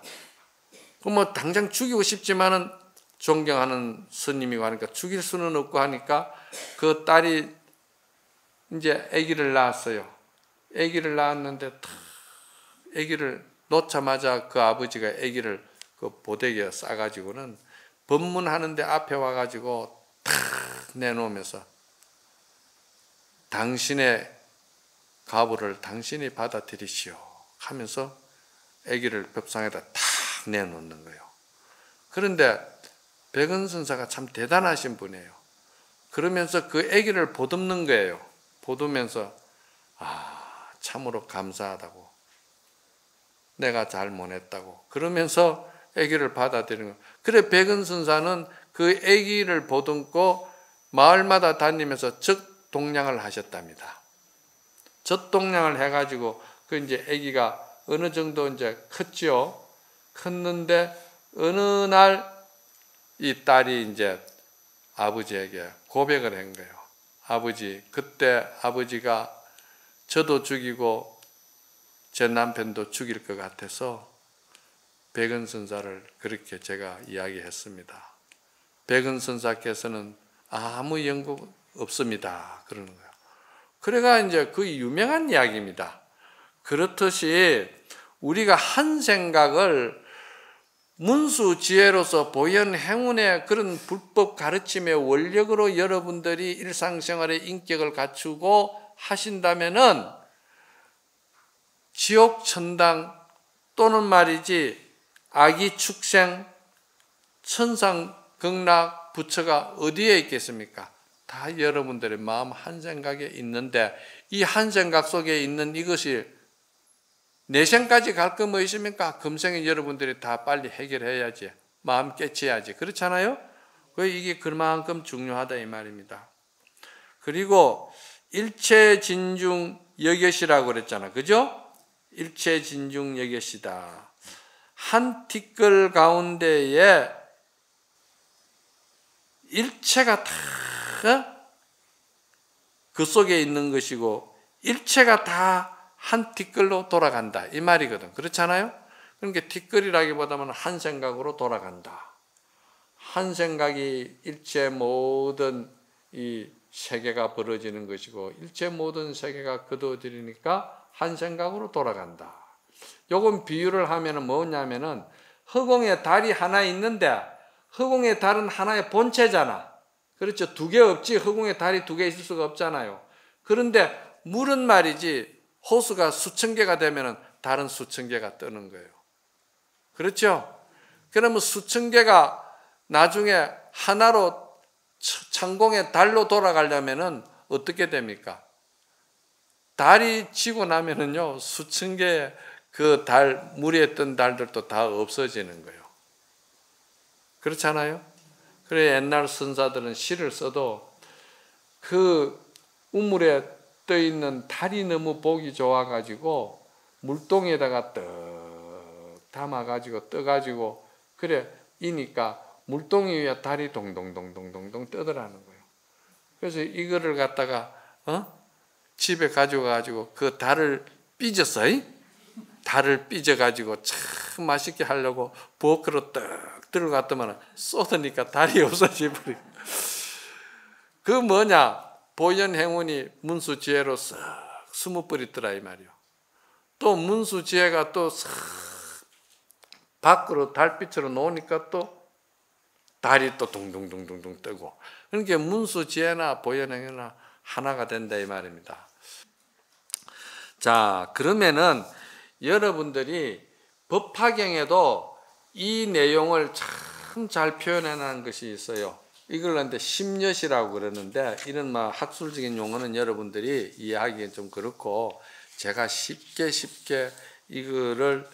뭐 당장 죽이고 싶지만은 존경하는 스님이고 하니까 죽일 수는 없고 하니까 그 딸이 이제 아기를 낳았어요. 아기를 낳았는데 아기를 놓자마자 그 아버지가 아기를 그 보대기에 싸가지고는 법문하는데 앞에 와가지고 탁 내놓으면서 당신의 가부를 당신이 받아들이시오 하면서 아기를 법상에다 탁 내놓는 거예요. 그런데 백은선사가 참 대단하신 분이에요. 그러면서 그 아기를 보듬는 거예요. 보듬으면서 참으로 감사하다고, 내가 잘못했다고 그러면서 아기를 받아들이는 거예요. 그래 백은선사는 그 아기를 보듬고 마을마다 다니면서 적동량을 하셨답니다. 적동량을 해가지고 그 이제 아기가 어느 정도 이제 컸지요. 컸는데 어느 날 이 딸이 이제 아버지에게 고백을 한 거예요. 아버지, 그때 아버지가 저도 죽이고 제 남편도 죽일 것 같아서 백은선사를 그렇게 제가 이야기했습니다. 백은선사께서는 아무 연고 없습니다. 그러는 거예요. 그래가 이제 그 유명한 이야기입니다. 그렇듯이 우리가 한 생각을 문수 지혜로서 보현 행운의 그런 불법 가르침의 원력으로 여러분들이 일상생활에 인격을 갖추고 하신다면은 지옥 천당 또는 말이지 아기 축생 천상 극락 부처가 어디에 있겠습니까? 다 여러분들의 마음 한 생각에 있는데 이 한 생각 속에 있는 이것이 내생까지 갈 거 뭐 있습니까? 금생에 여러분들이 다 빨리 해결해야지. 마음 깨쳐야지. 그렇잖아요? 이게 그만큼 중요하다 이 말입니다. 그리고 일체진중 여get이라고 그랬잖아. 그죠? 일체진중 여get이다. 한 티끌 가운데에 일체가 다 그 속에 있는 것이고 일체가 다 한 티끌로 돌아간다 이 말이거든. 그렇잖아요? 그러니까 티끌이라기보다는 한 생각으로 돌아간다. 한 생각이 일체 모든 이 세계가 벌어지는 것이고 일체 모든 세계가 거두어지니까 한 생각으로 돌아간다. 요건 비유를 하면은 뭐냐면은 허공에 달이 하나 있는데 허공의 달은 하나의 본체잖아. 그렇죠? 두 개 없지. 허공에 달이 두 개 있을 수가 없잖아요. 그런데 물은 말이지 호수가 수천 개가 되면은 달은 수천 개가 뜨는 거예요. 그렇죠? 그러면 수천 개가 나중에 하나로 창공의 달로 돌아가려면은 어떻게 됩니까? 달이 지고 나면은요 수천 개의 그 달, 물에 뜬 달들도 다 없어지는 거예요. 그렇잖아요? 그래 옛날 선사들은 시를 써도 그 우물에 떠 있는 달이 너무 보기 좋아가지고 물동에다가 떡 담아가지고 떠가지고 그래 이니까 물동이 위에 달이 동동동동동동 떠더라는 거예요. 그래서 이거를 갖다가 집에 가져가가지고 그 달을 삐졌어. 달을 삐져가지고 참 맛있게 하려고 부엌으로 떡 들어갔더만 쏟으니까 달이 없어져 버려. 그 뭐냐? 보현 행운이 문수지혜로 싹 스며버리더라 이 말이요. 또 문수지혜가 또 싹 밖으로 달빛으로 놓으니까 또 달이 또 둥둥둥둥둥 뜨고, 그러니까 문수지혜나 보현 행운이나 하나가 된다 이 말입니다. 자, 그러면은 여러분들이 법화경에도 이 내용을 참 잘 표현해 놓은 것이 있어요. 이걸 근데 심엿이라고 그러는데, 이런 막 학술적인 용어는 여러분들이 이해하기엔 좀 그렇고, 제가 쉽게 이거를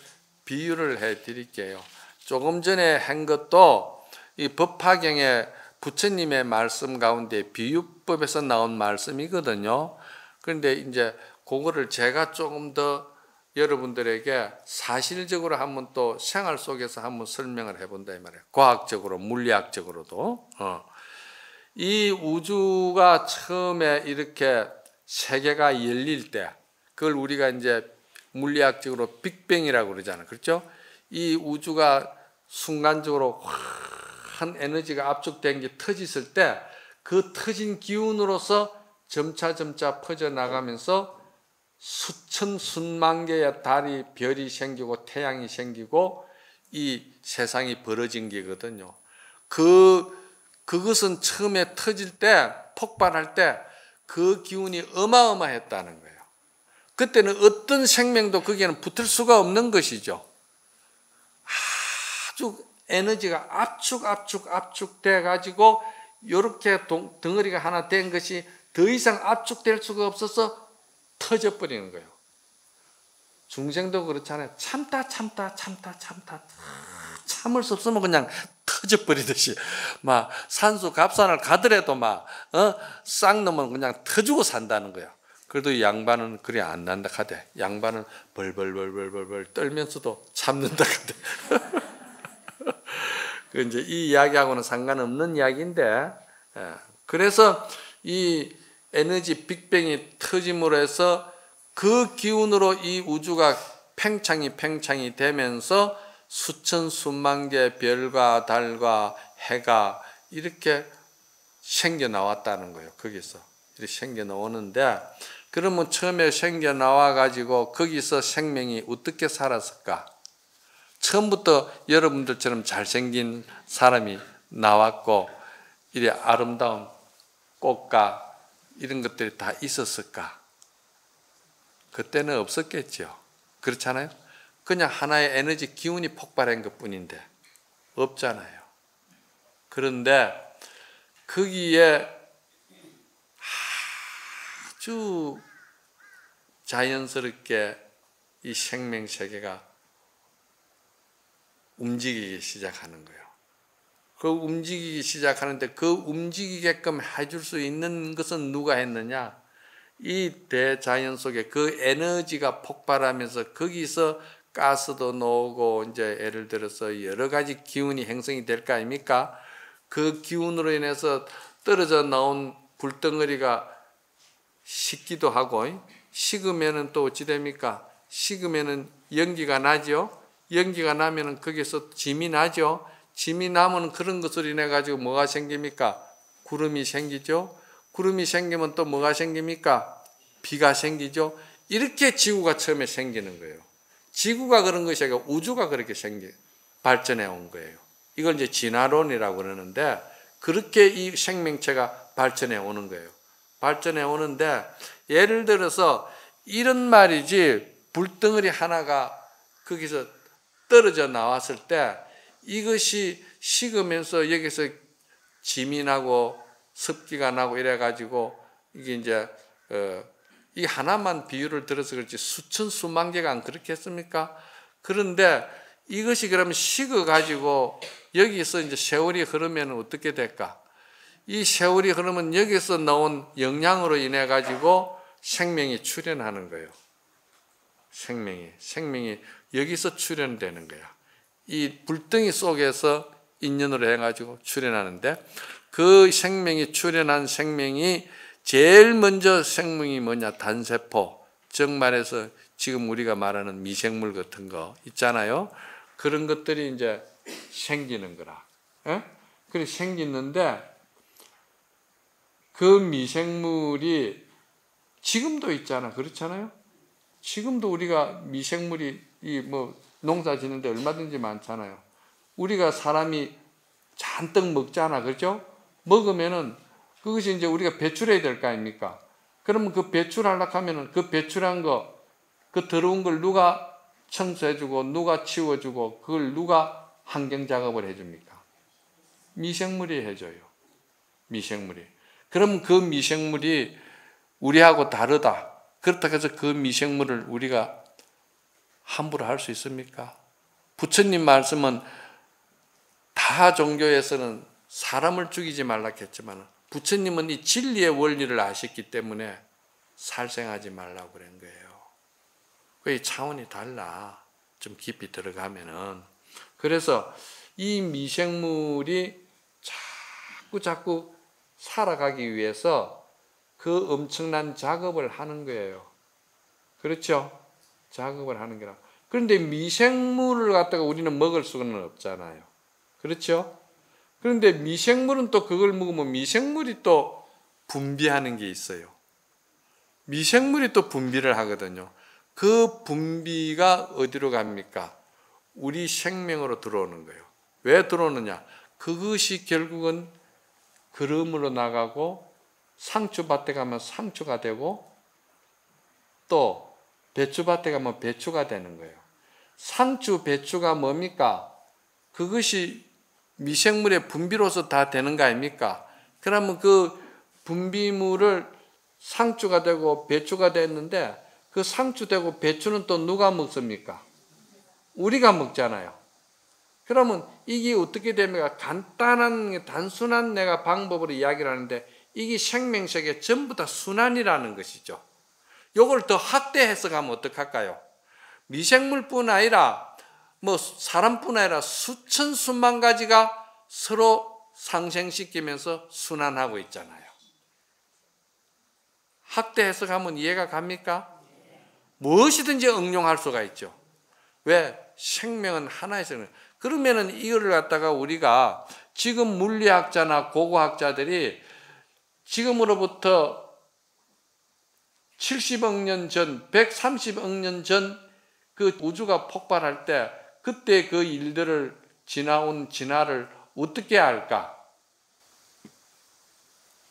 비유를 해 드릴게요. 조금 전에 한 것도 이 법화경에 부처님의 말씀 가운데 비유법에서 나온 말씀이거든요. 그런데 이제 그거를 제가 조금 더 여러분들에게 사실적으로 한번 또 생활 속에서 한번 설명을 해본다 이 말이에요. 과학적으로, 물리학적으로도. 이 우주가 처음에 이렇게 세계가 열릴 때, 그걸 우리가 이제 물리학적으로 빅뱅이라고 그러잖아요. 그렇죠? 이 우주가 순간적으로 한 에너지가 압축된 게 터졌을 때, 그 터진 기운으로서 점차 퍼져나가면서 수천 수만 개의 달이, 별이 생기고 태양이 생기고 이 세상이 벌어진 게거든요. 그것은 처음에 터질 때, 폭발할 때 그 기운이 어마어마했다는 거예요. 그때는 어떤 생명도 거기에는 붙을 수가 없는 것이죠. 아주 에너지가 압축돼 가지고 이렇게 덩어리가 하나 된 것이 더 이상 압축될 수가 없어서 터져버리는 거예요. 중생도 그렇잖아요. 참다 참을 수 없으면 그냥 터져버리듯이 막 산수 갑산을 가더라도 막 싹 넘으면 그냥 터지고 산다는 거예요. 그래도 이 양반은 그래 안 난다 카대. 양반은 벌벌 떨면서도 참는다 카대. 그 이제 이 이야기하고는 상관없는 이야기인데, 그래서 이 에너지 빅뱅이 터짐으로 해서 그 기운으로 이 우주가 팽창이 되면서 수천 수만 개 별과 달과 해가 이렇게 생겨 나왔다는 거예요. 거기서 이렇게 생겨 나오는데, 그러면 처음에 생겨 나와 가지고 거기서 생명이 어떻게 살았을까? 처음부터 여러분들처럼 잘생긴 사람이 나왔고 이래 아름다운 꽃과 이런 것들이 다 있었을까? 그때는 없었겠죠. 그렇잖아요? 그냥 하나의 에너지 기운이 폭발한 것뿐인데 없잖아요. 그런데 거기에 아주 자연스럽게 이 생명세계가 움직이기 시작하는 거예요. 그 움직이기 시작하는데 그 움직이게끔 해줄 수 있는 것은 누가 했느냐? 이 대자연 속에 그 에너지가 폭발하면서 거기서 가스도 나오고 이제 예를 들어서 여러 가지 기운이 형성이 될 거 아닙니까? 그 기운으로 인해서 떨어져 나온 불덩어리가 식기도 하고, 식으면은 또 어찌 됩니까? 식으면은 연기가 나죠. 연기가 나면은 거기서 짐이 나죠. 짐이 나면 그런 것으로 인해 가지고 뭐가 생깁니까? 구름이 생기죠. 구름이 생기면 또 뭐가 생깁니까? 비가 생기죠. 이렇게 지구가 처음에 생기는 거예요. 지구가 그런 것이 아니라 우주가 그렇게 발전해 온 거예요. 이걸 이제 진화론이라고 그러는데, 그렇게 이 생명체가 발전해 오는 거예요. 발전해 오는데, 예를 들어서 이런 말이지, 불덩어리 하나가 거기서 떨어져 나왔을 때 이것이 식으면서 여기서 짐이 나고 습기가 나고 이래가지고 이게 이제 이 하나만 비유를 들어서 그렇지 수천 수만 개가 안 그렇겠습니까? 그런데 이것이 그러면 식어가지고 여기서 이제 세월이 흐르면 어떻게 될까? 이 세월이 흐르면 여기서 나온 영양으로 인해 가지고 생명이 출현하는 거예요. 생명이 여기서 출현되는 거야. 이 불덩이 속에서 인연으로 해가지고 출현하는데, 그 생명이 출현한 생명이 제일 먼저 생명이 뭐냐? 단세포. 즉 말해서 지금 우리가 말하는 미생물 같은 거 있잖아요. 그런 것들이 이제 생기는 거라. 그래 생기는데, 그 미생물이 지금도 있잖아. 그렇잖아요? 지금도 우리가 미생물이 농사 짓는데 얼마든지 많잖아요. 우리가 사람이 잔뜩 먹잖아. 그렇죠? 먹으면은 그것이 이제 우리가 배출해야 될 거 아닙니까? 그러면 그 배출하려고 하면은 그 배출한 거, 그 더러운 걸 누가 청소해주고 누가 치워주고 그걸 누가 환경 작업을 해줍니까? 미생물이 해줘요. 미생물이. 그럼 그 미생물이 우리하고 다르다. 그렇다고 해서 그 미생물을 우리가 함부로 할 수 있습니까? 부처님 말씀은 다 종교에서는 사람을 죽이지 말라 했지만 부처님은 이 진리의 원리를 아셨기 때문에 살생하지 말라고 그런 거예요. 그 차원이 달라. 좀 깊이 들어가면은. 그래서 이 미생물이 자꾸 살아가기 위해서 그 엄청난 작업을 하는 거예요. 그렇죠? 작업을 하는 거라. 그런데 미생물을 갖다가 우리는 먹을 수는 없잖아요. 그렇죠? 그런데 미생물은 또 그걸 먹으면 미생물이 또 분비하는 게 있어요. 미생물이 또 분비를 하거든요. 그 분비가 어디로 갑니까? 우리 생명으로 들어오는 거예요. 왜 들어오느냐? 그것이 결국은 거름으로 나가고 상추밭에 가면 상추가 되고 또 배추밭에 가면 배추가 되는 거예요. 상추, 배추가 뭡니까? 그것이 미생물의 분비로서 다 되는 거 아닙니까? 그러면 그 분비물을 상추가 되고 배추가 됐는데 그 상추 되고 배추는 또 누가 먹습니까? 우리가 먹잖아요. 그러면 이게 어떻게 됩니까? 간단한 단순한 내가 방법으로 이야기를 하는데 이게 생명sek의 전부 다 순환이라는 것이죠. 이걸 더 확대 해석하면 어떡할까요? 미생물뿐 아니라 사람뿐 아니라 수천 수만 가지가 서로 상생시키면서 순환하고 있잖아요. 확대 해석하면 이해가 갑니까? 무엇이든지 응용할 수가 있죠. 왜? 생명은 하나에서. 그러면은 이거를 갖다가 우리가 지금 물리학자나 고고학자들이 지금으로부터 70억 년 전, 130억 년 전 그 우주가 폭발할 때 그때 그 일들을 지나온 진화를 어떻게 알까?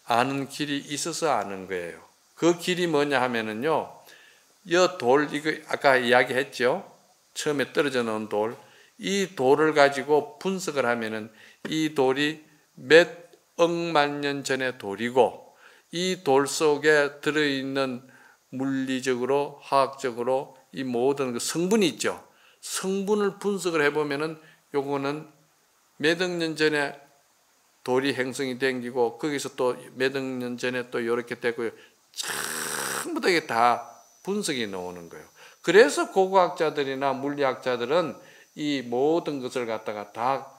아는 길이 있어서 아는 거예요. 그 길이 뭐냐 하면은요, 이 돌, 이거 아까 이야기했죠? 처음에 떨어져 나온 돌. 이 돌을 가지고 분석을 하면은 이 돌이 몇 억만 년 전의 돌이고 이 돌 속에 들어있는 물리적으로, 화학적으로 이 모든 그 성분이 있죠. 성분을 분석을 해보면은 요거는 몇 억 년 전에 돌이 행성이 댕기고 거기서 또 몇 억 년 전에 또 이렇게 되고요. 전부 다 이게 다 분석이 나오는 거예요. 그래서 고고학자들이나 물리학자들은 이 모든 것을 갖다가 다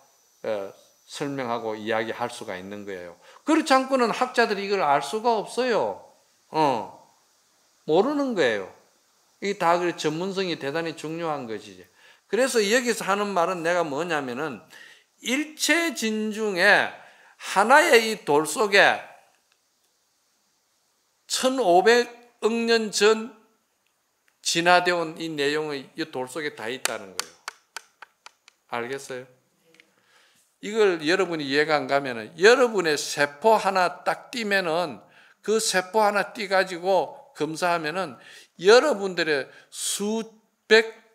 설명하고 이야기할 수가 있는 거예요. 그렇지 않고는 학자들이 이걸 알 수가 없어요. 모르는 거예요. 이게 다 전문성이 대단히 중요한 것이지. 그래서 여기서 하는 말은 내가 뭐냐면은 일체 진중에 하나의 이 돌 속에 1500억 년 전 진화되어 온 이 내용이 이 돌 속에 다 있다는 거예요. 알겠어요? 이걸 여러분이 이해가 안 가면은 여러분의 세포 하나 딱 띄면은 그 세포 하나 띄가지고 검사하면은 여러분들의 수백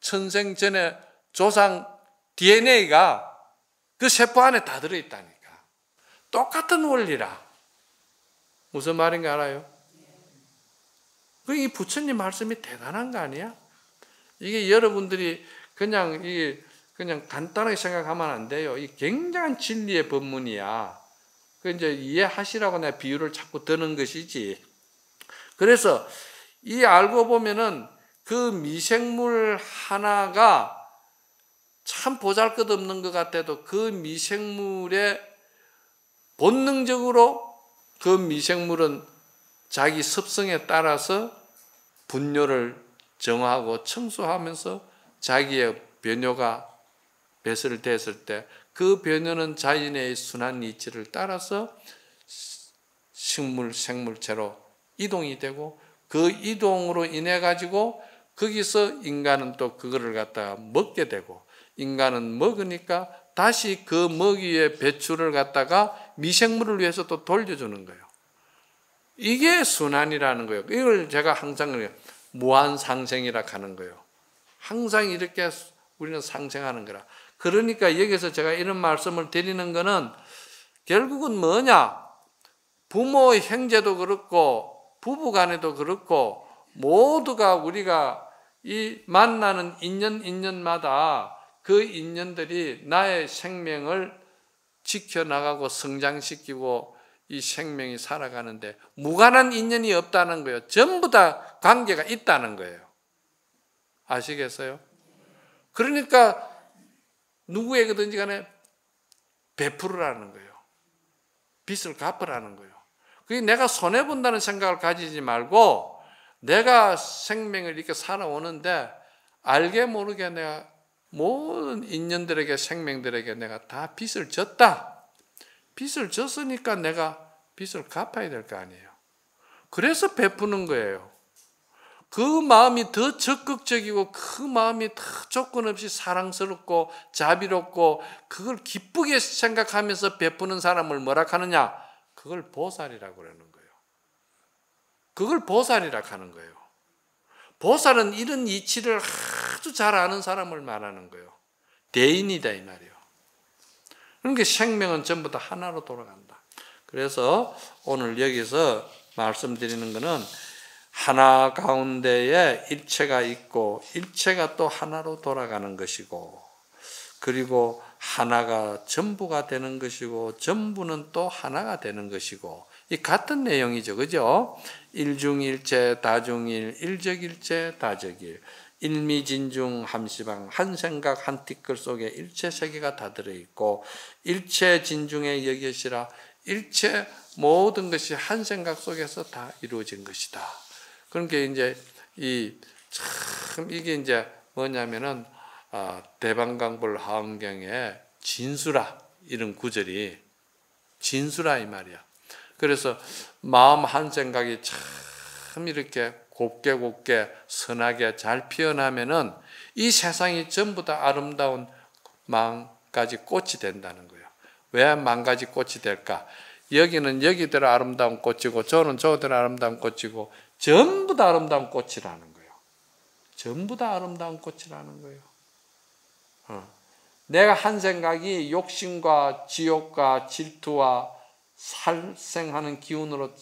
천생 전의 조상 DNA가 그 세포 안에 다 들어있다니까. 똑같은 원리라. 무슨 말인가 알아요? 이 부처님 말씀이 대단한 거 아니야? 이게 여러분들이 그냥 간단하게 생각하면 안 돼요. 이 굉장한 진리의 법문이야. 그 이제 이해하시라고 내가 비유를 자꾸 드는 것이지. 그래서 이 알고 보면은 그 미생물 하나가 참 보잘것없는 것 같아도 그 미생물의 본능적으로 그 미생물은 자기 습성에 따라서 분뇨를 정화하고 청소하면서 자기의 변효가 배설됐을 때 그 변효는 자연의 순환 이치를 따라서 식물, 생물체로 이동이 되고 그 이동으로 인해 가지고 거기서 인간은 또 그거를 갖다가 먹게 되고 인간은 먹으니까 다시 그 먹이의 배출을 갖다가 미생물을 위해서 또 돌려주는 거예요. 이게 순환이라는 거예요. 이걸 제가 항상 무한상생이라 하는 거예요. 항상 이렇게 우리는 상생하는 거라. 그러니까 여기서 제가 이런 말씀을 드리는 거는 결국은 뭐냐? 부모, 형제도 그렇고 부부 간에도 그렇고 모두가 우리가 이 만나는 인연마다 그 인연들이 나의 생명을 지켜나가고 성장시키고 이 생명이 살아가는데 무관한 인연이 없다는 거예요. 전부 다 관계가 있다는 거예요. 아시겠어요? 그러니까 누구에게든지 간에 베풀으라는 거예요. 빚을 갚으라는 거예요. 그게 내가 손해본다는 생각을 가지지 말고 내가 생명을 이렇게 살아오는데 알게 모르게 내가 모든 인연들에게 생명들에게 내가 다 빚을 졌다. 빚을 졌으니까 내가 빚을 갚아야 될 거 아니에요. 그래서 베푸는 거예요. 그 마음이 더 적극적이고 그 마음이 더 조건 없이 사랑스럽고 자비롭고 그걸 기쁘게 생각하면서 베푸는 사람을 뭐라 하느냐? 그걸 보살이라고 그러는 거예요. 그걸 보살이라 하는 거예요. 보살은 이런 이치를 아주 잘 아는 사람을 말하는 거예요. 대인이다 이 말이에요. 그러니까 생명은 전부 다 하나로 돌아간다. 그래서 오늘 여기서 말씀드리는 것은 하나 가운데에 일체가 있고 일체가 또 하나로 돌아가는 것이고 그리고 하나가 전부가 되는 것이고 전부는 또 하나가 되는 것이고 이 같은 내용이죠. 그죠? 일중일체 다중일 일적일체 다적일 일미진중 함시방 한 생각 한 티끌 속에 일체 세계가 다 들어있고 일체 진중에 여기시라 일체 모든 것이 한 생각 속에서 다 이루어진 것이다. 그러니까 이제 이게 이제 뭐냐면은 대방강불 하은경에 진수라 이런 구절이 진수라 이 말이야. 그래서 마음 한 생각이 참 이렇게 곱게 선하게 잘 피어나면은 이 세상이 전부 다 아름다운 만가지 꽃이 된다는 거예요. 왜 만가지 꽃이 될까? 여기는 여기대로 아름다운 꽃이고 저는 저대로 아름다운 꽃이고 전부 다 아름다운 꽃이라는 거예요. 전부 다 아름다운 꽃이라는 거예요. 내가 한 생각이 욕심과 지욕과 질투와 살생하는 기운으로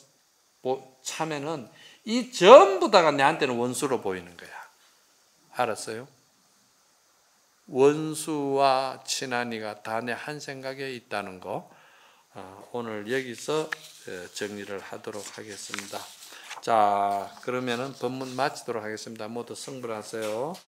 차면은 이 전부 다가 내한테는 원수로 보이는 거야. 알았어요? 원수와 친한이가 다 내 한 생각에 있다는 거 오늘 여기서 정리를 하도록 하겠습니다. 자, 그러면은 본문 마치도록 하겠습니다. 모두 성불하세요.